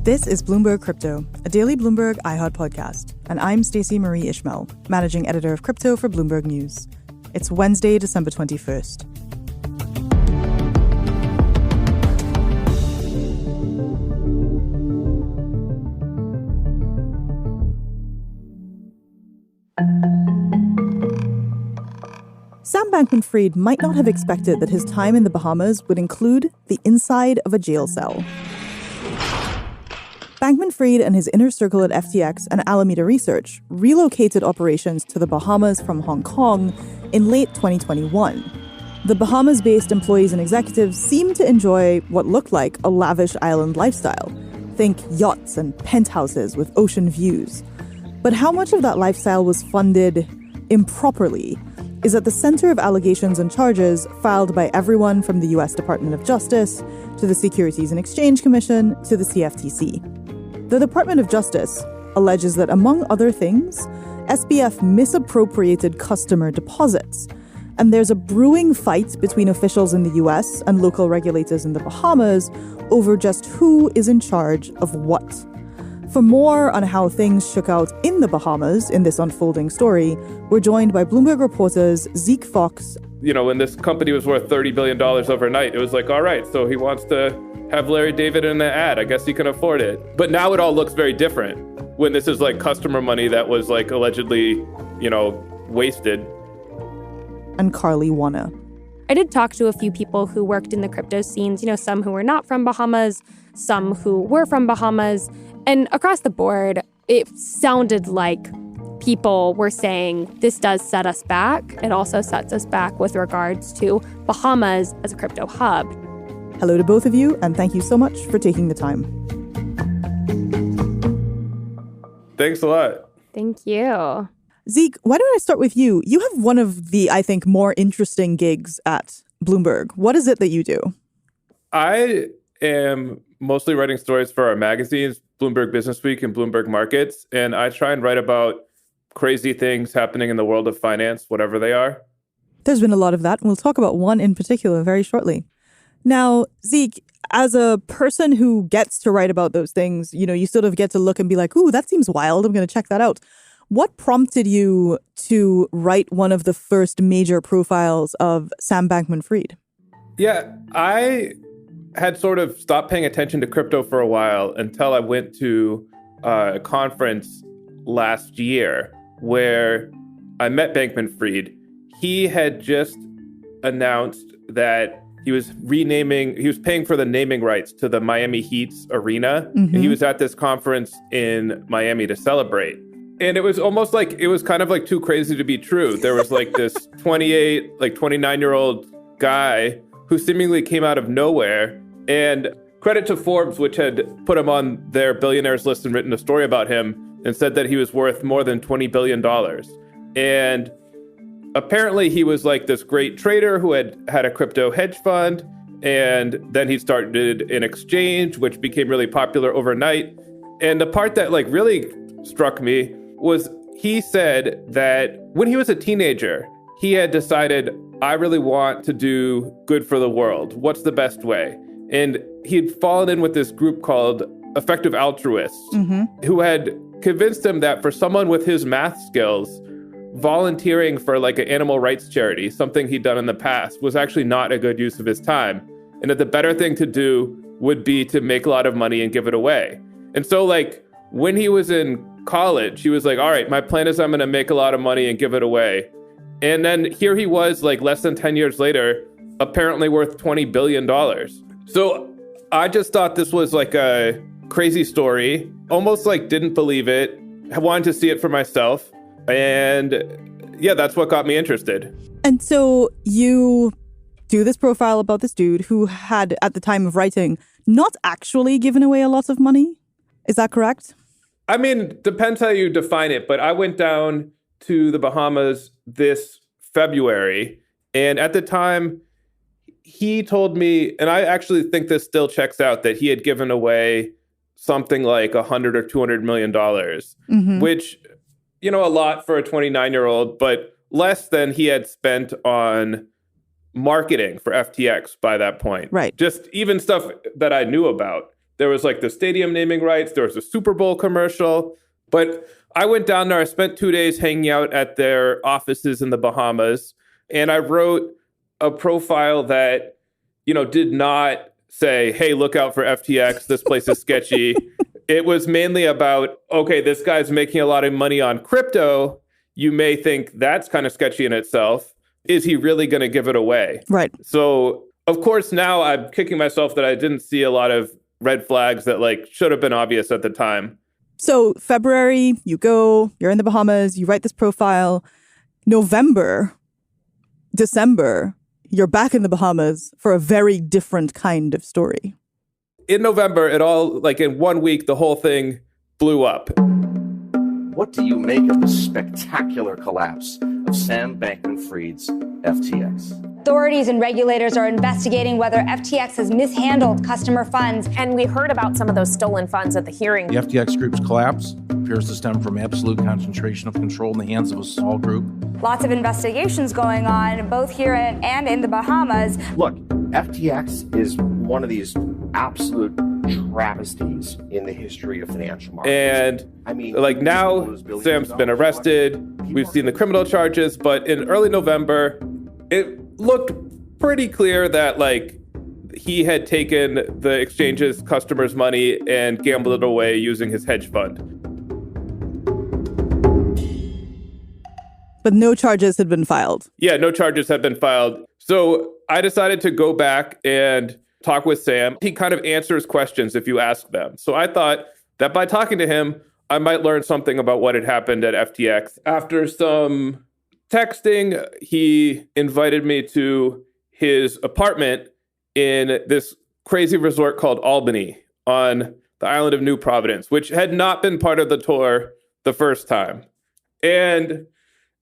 This is Bloomberg Crypto, a daily Bloomberg iHeart podcast, and I'm Stacey Marie Ishmael, managing editor of crypto for Bloomberg News. It's Wednesday, December 21st. Sam Bankman-Fried might not have expected that his time in the Bahamas would include the inside of a jail cell. Bankman-Fried and his inner circle at FTX and Alameda Research relocated operations to the Bahamas from Hong Kong in late 2021. The Bahamas-based employees and executives seemed to enjoy what looked like a lavish island lifestyle. Think yachts and penthouses with ocean views. But how much of that lifestyle was funded improperly is at the center of allegations and charges filed by everyone from the U.S. Department of Justice to the Securities and Exchange Commission to the CFTC. The Department of Justice alleges that, among other things, SBF misappropriated customer deposits. And there's a brewing fight between officials in the U.S. and local regulators in the Bahamas over just who is in charge of what. For more on how things shook out in the Bahamas in this unfolding story, we're joined by Bloomberg reporters Zeke, Faux. You know, when this company was worth $30 billion overnight, it was like, all right, so he wants to have Larry David in the ad. I guess he can afford it. But now it all looks very different when this is like customer money that was like allegedly, wasted. And Carly Warner. I did talk to a few people who worked in the crypto scenes, some who were not from Bahamas, some who were from Bahamas. And across the board, it sounded like people were saying this does set us back. It also sets us back with regards to Bahamas as a crypto hub. Hello to both of you, and thank you so much for taking the time. Thanks a lot. Thank you. Zeke, why don't I start with you? You have one of the, I think, more interesting gigs at Bloomberg. What is it that you do? I am mostly writing stories for our magazines, Bloomberg Business Week and Bloomberg Markets, and I try and write about crazy things happening in the world of finance, whatever they are. There's been a lot of that, and we'll talk about one in particular very shortly. Now, Zeke, as a person who gets to write about those things, you sort of get to look and be like, ooh, that seems wild. I'm going to check that out. What prompted you to write one of the first major profiles of Sam Bankman-Fried? Yeah, I had sort of stopped paying attention to crypto for a while until I went to a conference last year where I met Bankman-Fried. He had just announced that he was paying for the naming rights to the Miami Heat's arena. Mm-hmm. And he was at this conference in Miami to celebrate. And it was almost like, it was kind of like too crazy to be true. There was like this 29-year-old guy who seemingly came out of nowhere. And credit to Forbes, which had put him on their billionaires list and written a story about him and said that he was worth more than $20 billion. And apparently he was like this great trader who had a crypto hedge fund. And then he started an exchange, which became really popular overnight. And the part that like really struck me was he said that when he was a teenager, he had decided, I really want to do good for the world. What's the best way? And he'd fallen in with this group called Effective Altruists, mm-hmm. who had convinced him that for someone with his math skills, volunteering for like an animal rights charity, something he'd done in the past, was actually not a good use of his time. And that the better thing to do would be to make a lot of money and give it away. And so like when he was in college, he was like, all right, my plan is I'm going to make a lot of money and give it away. And then here he was like less than 10 years later, apparently worth $20 billion. So I just thought this was like a crazy story, almost like didn't believe it. I wanted to see it for myself. And yeah, that's what got me interested. And so you do this profile about this dude who had, at the time of writing, not actually given away a lot of money. Is that correct? I mean, depends how you define it. But I went down to the Bahamas this February. And at the time, he told me, and I actually think this still checks out, that he had given away something like $100 or $200 million, mm-hmm. which, a lot for a 29-year-old, but less than he had spent on marketing for FTX by that point. Right. Just even stuff that I knew about. There was like the stadium naming rights. There was a Super Bowl commercial. But I went down there. I spent 2 days hanging out at their offices in the Bahamas. And I wrote a profile that, did not say, hey, look out for FTX. This place is sketchy. It was mainly about, okay, this guy's making a lot of money on crypto. You may think that's kind of sketchy in itself. Is he really going to give it away? Right. So, of course, now I'm kicking myself that I didn't see a lot of red flags that should have been obvious at the time. So February, you're in the Bahamas, you write this profile. November, December, you're back in the Bahamas for a very different kind of story. In November, it all, in 1 week, the whole thing blew up. What do you make of the spectacular collapse of Sam Bankman-Fried's FTX? Authorities and regulators are investigating whether FTX has mishandled customer funds. And we heard about some of those stolen funds at the hearing. The FTX group's collapse appears to stem from absolute concentration of control in the hands of a small group. Lots of investigations going on, both here and in the Bahamas. Look, FTX is one of these absolute travesties in the history of financial markets. And now Sam's been arrested. We've seen the criminal charges, but in early November, it looked pretty clear that he had taken the exchange's customers' money and gambled it away using his hedge fund. But no charges had been filed. Yeah, no charges had been filed. So I decided to go back and talk with Sam. He kind of answers questions if you ask them. So I thought that by talking to him, I might learn something about what had happened at FTX. After some texting, he invited me to his apartment in this crazy resort called Albany on the island of New Providence, which had not been part of the tour the first time. And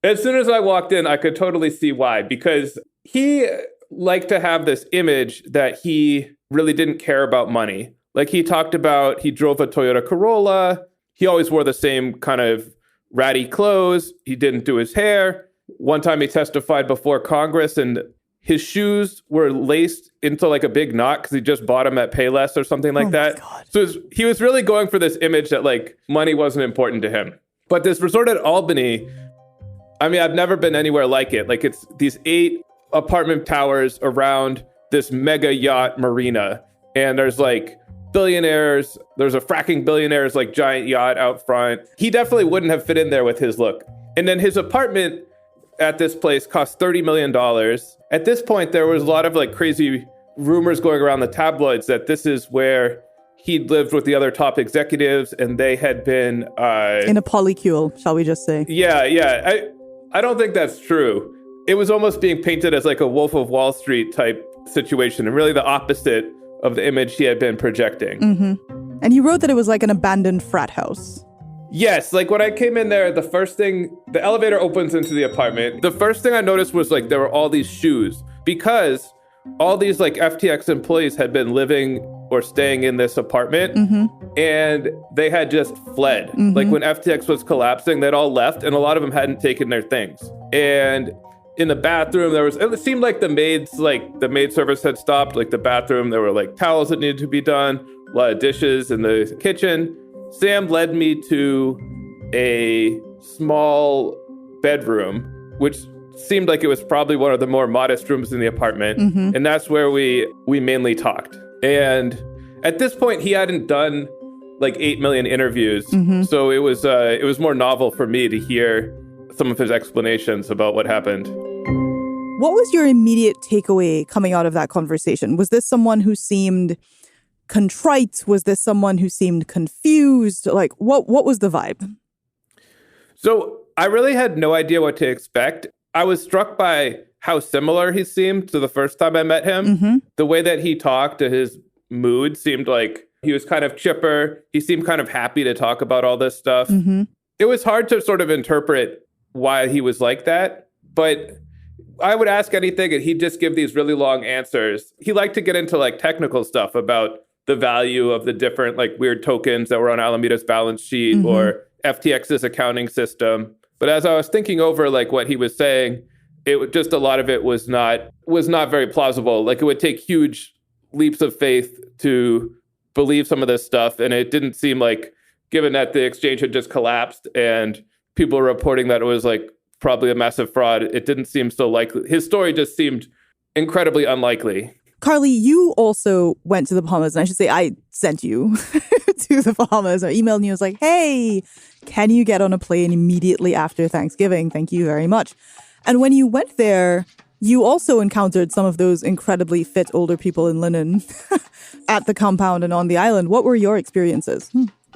as soon as I walked in, I could totally see why, because he liked to have this image that he really didn't care about money. He talked about he drove a Toyota Corolla. He always wore the same kind of ratty clothes. He didn't do his hair. One time he testified before Congress and his shoes were laced into a big knot because he just bought them at Payless or something like that. God. So he was really going for this image that money wasn't important to him. But this resort at Albany, I've never been anywhere like it. It's these 8 apartment towers around this mega yacht marina. And there's billionaires. There's a fracking billionaire's giant yacht out front. He definitely wouldn't have fit in there with his look. And then his apartment at this place cost $30 million. At this point, there was a lot of crazy rumors going around the tabloids that this is where he'd lived with the other top executives and they had been... in a polycule, shall we just say. Yeah. I don't think that's true. It was almost being painted as a Wolf of Wall Street type situation, and really the opposite of the image he had been projecting. Mm-hmm. And you wrote that it was an abandoned frat house. Yes, when I came in there, the first thing, the elevator opens into the apartment. The first thing I noticed was there were all these shoes, because all these FTX employees had been living or staying in this apartment, and they had just fled. When FTX was collapsing, they'd all left, and a lot of them hadn't taken their things. And in the bathroom, it seemed like the maid service had stopped. The bathroom, there were towels that needed to be done, a lot of dishes in the kitchen. Sam led me to a small bedroom, which seemed like it was probably one of the more modest rooms in the apartment. And that's where we mainly talked. And at this point, he hadn't done 8 million interviews. So it was more novel for me to hear some of his explanations about what happened. What was your immediate takeaway coming out of that conversation? Was this someone who seemed contrite? Was this someone who seemed confused? What was the vibe? So I really had no idea what to expect. I was struck by how similar he seemed to the first time I met him. The way that he talked, his mood seemed like he was kind of chipper. He seemed kind of happy to talk about all this stuff. It was hard to sort of interpret why he was like that, but I would ask anything and he'd just give these really long answers. He liked to get into technical stuff about the value of the different weird tokens that were on Alameda's balance sheet or FTX's accounting system. But as I was thinking over what he was saying, a lot of it was not very plausible. It would take huge leaps of faith to believe some of this stuff. And it didn't seem like, given that the exchange had just collapsed and people were reporting that it was like probably a massive fraud, it didn't seem so likely. His story just seemed incredibly unlikely. Carly, you also went to the Bahamas, and I should say I sent you to the Bahamas. I emailed you. I was like, hey, can you get on a plane immediately after Thanksgiving? Thank you very much. And when you went there, you also encountered some of those incredibly fit older people in linen at the compound and on the island. What were your experiences?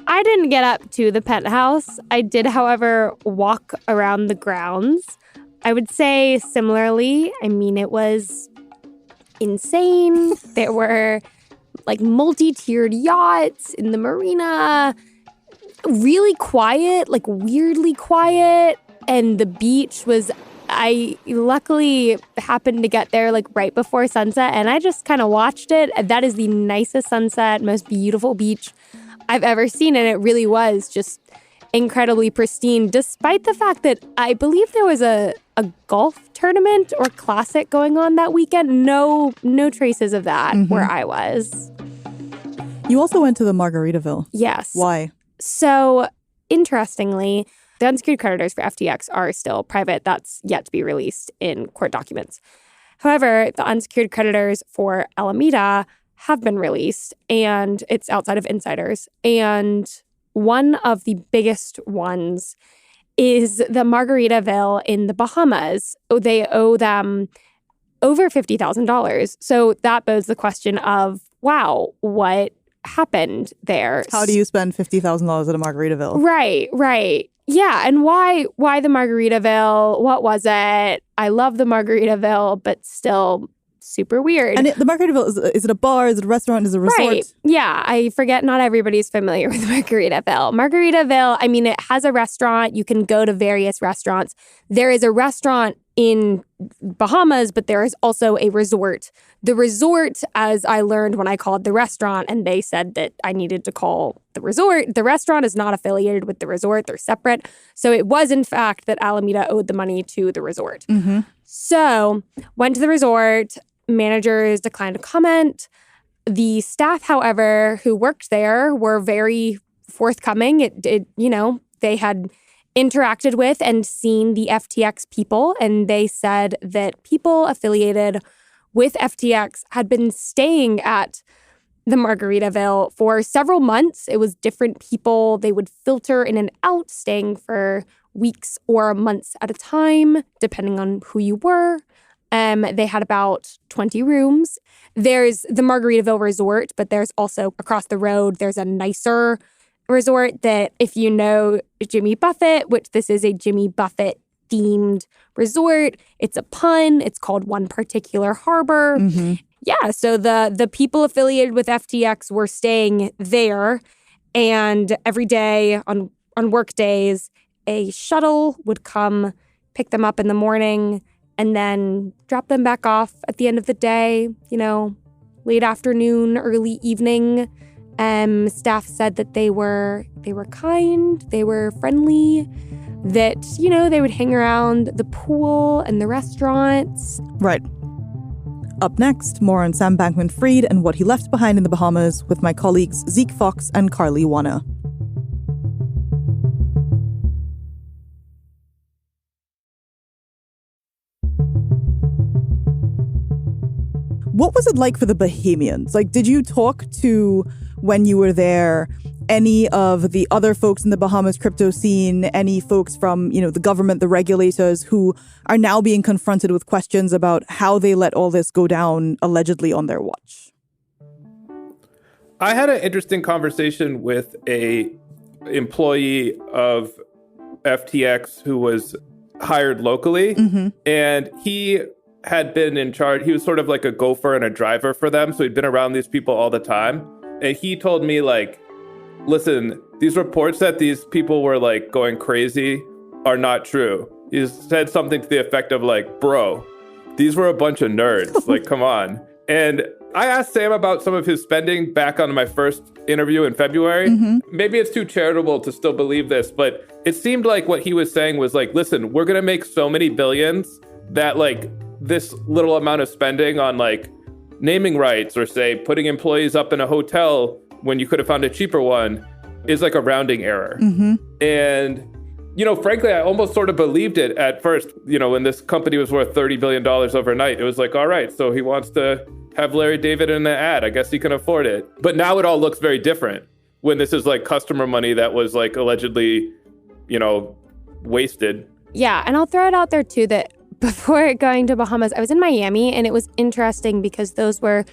I didn't get up to the penthouse. I did, however, walk around the grounds. I would say similarly, I mean, it was insane. There were like multi-tiered yachts in the marina, really quiet, like weirdly quiet. And the beach was, I luckily happened to get there like right before sunset, and I just kind of watched it. That is the nicest sunset, most beautiful beach I've ever seen. And it really was just incredibly pristine, despite the fact that I believe there was a golf tournament or classic going on that weekend. No traces of that where I was. You also went to the Margaritaville. Yes. Why? So, interestingly, the unsecured creditors for FTX are still private. That's yet to be released in court documents. However, the unsecured creditors for Alameda have been released, and it's outside of insiders. And one of the biggest ones is the Margaritaville in the Bahamas. They owe them over $50,000. So that bodes the question of, wow, what happened there? How do you spend $50,000 at a Margaritaville? Right. Yeah, and why the Margaritaville? What was it? I love the Margaritaville, but still super weird. And the Margaritaville, is it a bar? Is it a restaurant? Is it a resort? Right. Yeah, I forget not everybody's familiar with Margaritaville. Margaritaville, I mean, it has a restaurant. You can go to various restaurants. There is a restaurant in Bahamas, but there is also a resort. The resort, as I learned when I called the restaurant, and they said that I needed to call the resort, the restaurant is not affiliated with the resort. They're separate. So it was, in fact, that Alameda owed the money to the resort. So went to the resort. Managers declined to comment. The staff, however, who worked there were very forthcoming. They had interacted with and seen the FTX people, and they said that people affiliated with FTX had been staying at the Margaritaville for several months. It was different people. They would filter in and out, staying for weeks or months at a time, depending on who you were. They had about 20 rooms. There's the Margaritaville Resort, but there's also across the road, there's a nicer resort that, if you know Jimmy Buffett, which this is a Jimmy Buffett themed resort, it's a pun. It's called One Particular Harbor. Yeah, so the people affiliated with FTX were staying there, and every day on work days, a shuttle would come pick them up in the morning and then drop them back off at the end of the day, late afternoon, early evening. Staff said that they were kind, they were friendly, that, they would hang around the pool and the restaurants. Right. Up next, more on Sam Bankman-Fried and what he left behind in the Bahamas with my colleagues Zeke, Faux, and Carly Wanna. What was it like for the Bahamians? Like, did you talk to, when you were there, any of the other folks in the Bahamas crypto scene, any folks from, the government, the regulators, who are now being confronted with questions about how they let all this go down allegedly on their watch? I had an interesting conversation with a employee of FTX who was hired locally, and he had been in charge. He was sort of like a gopher and a driver for them. So he'd been around these people all the time. And he told me, like, listen, these reports that these people were like going crazy are not true. He said something to the effect of like, bro, these were a bunch of nerds. Like, come on. And I asked Sam about some of his spending back on my first interview in February. Maybe it's too charitable to still believe this, but it seemed like what he was saying was like, listen, we're going to make so many billions that like this little amount of spending on like naming rights or say putting employees up in a hotel when you could have found a cheaper one is like a rounding error. And, frankly, I almost sort of believed it at first. When this company was worth $30 billion overnight, it was like, all right, so he wants to have Larry David in an ad. I guess he can afford it. But now it all looks very different when this is like customer money that was like allegedly, wasted. Yeah, and I'll throw it out there too that before going to Bahamas, I was in Miami, and it was interesting because those were,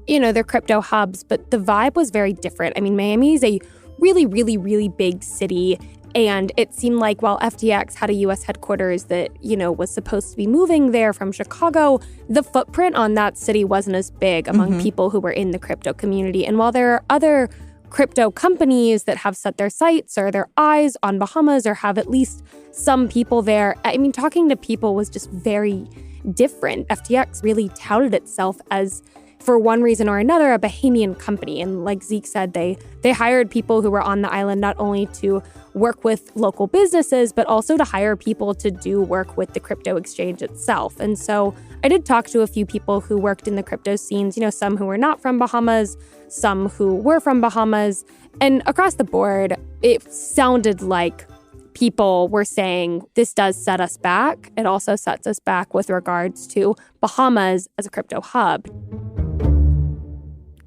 they're crypto hubs, but the vibe was very different. I mean, Miami is a really, really, really big city. And it seemed like while FTX had a U.S. headquarters that, was supposed to be moving there from Chicago, the footprint on that city wasn't as big among people who were in the crypto community. And while there are other crypto companies that have set their sights or their eyes on Bahamas or have at least some people there, I mean, talking to people was just very different. FTX really touted itself as, for one reason or another, a Bahamian company. And like Zeke said, they hired people who were on the island not only to work with local businesses, but also to hire people to do work with the crypto exchange itself. And so I did talk to a few people who worked in the crypto scenes, some who were not from Bahamas, some who were from Bahamas. And across the board, it sounded like people were saying this does set us back. It also sets us back with regards to Bahamas as a crypto hub.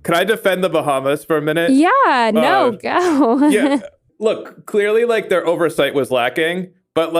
Can I defend the Bahamas for a minute? Yeah, no, go. Yeah, look, clearly, their oversight was lacking, but,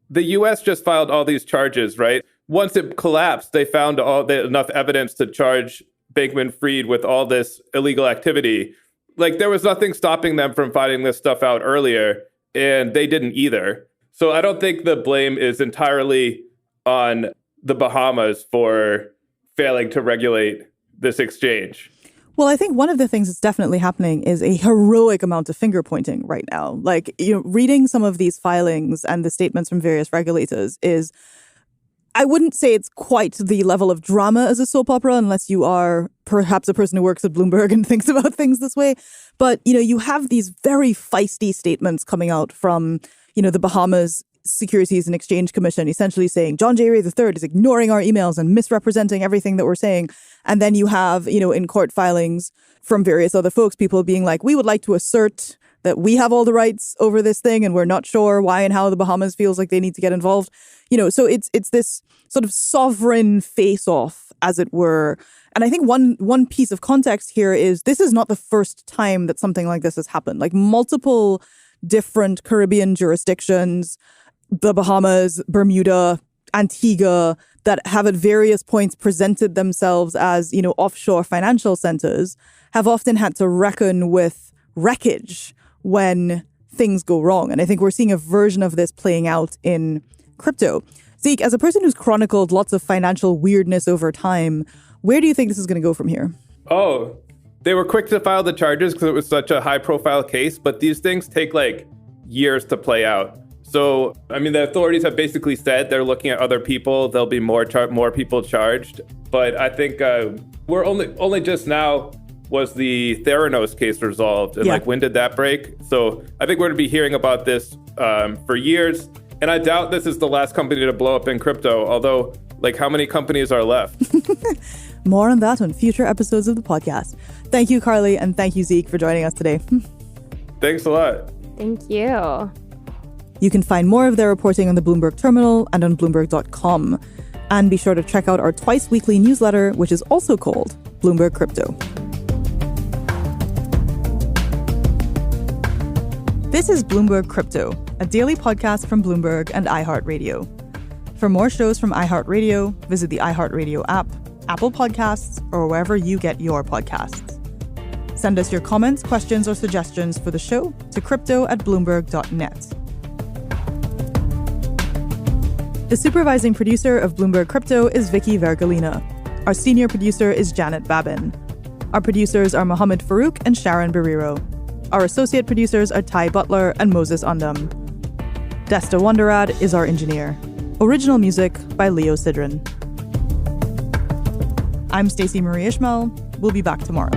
the U.S. just filed all these charges, right? Once it collapsed, they found enough evidence to charge Bankman-Fried with all this illegal activity. There was nothing stopping them from finding this stuff out earlier, and they didn't either. So I don't think the blame is entirely on the Bahamas for failing to regulate this exchange. Well, I think one of the things that's definitely happening is a heroic amount of finger pointing right now. Reading some of these filings and the statements from various regulators is, I wouldn't say it's quite the level of drama as a soap opera, unless you are perhaps a person who works at Bloomberg and thinks about things this way. But, you have these very feisty statements coming out from, the Bahamas Securities and Exchange Commission, essentially saying John J. Ray III is ignoring our emails and misrepresenting everything that we're saying. And then you have, in court filings from various other folks, people being like, we would like to assert that we have all the rights over this thing and we're not sure why and how the Bahamas feels like they need to get involved. So it's this sort of sovereign face-off, as it were. And I think one piece of context here is this is not the first time that something like this has happened. Multiple different Caribbean jurisdictions, the Bahamas, Bermuda, Antigua, that have at various points presented themselves as, offshore financial centers, have often had to reckon with wreckage when things go wrong. And I think we're seeing a version of this playing out in crypto. Zeke, as a person who's chronicled lots of financial weirdness over time, where do you think this is going to go from here? Oh, they were quick to file the charges because it was such a high-profile case, but these things take years to play out. So, the authorities have basically said they're looking at other people. There'll be more people charged. But I think we're only just now was the Theranos case resolved. And when did that break? So I think we're going to be hearing about this for years. And I doubt this is the last company to blow up in crypto, although how many companies are left? More on that on future episodes of the podcast. Thank you, Carly, and thank you, Zeke, for joining us today. Thanks a lot. Thank you. You can find more of their reporting on the Bloomberg terminal and on Bloomberg.com. And be sure to check out our twice-weekly newsletter, which is also called Bloomberg Crypto. This is Bloomberg Crypto, a daily podcast from Bloomberg and iHeartRadio. For more shows from iHeartRadio, visit the iHeartRadio app, Apple Podcasts, or wherever you get your podcasts. Send us your comments, questions, or suggestions for the show to crypto@bloomberg.net. The supervising producer of Bloomberg Crypto is Vicky Vergolina. Our senior producer is Janet Babin. Our producers are Mohammed Farouk and Sharon Barrero. Our associate producers are Ty Butler and Moses Undum. Desta Wonderad is our engineer. Original music by Leo Sidran. I'm Stacey Marie Ishmael. We'll be back tomorrow.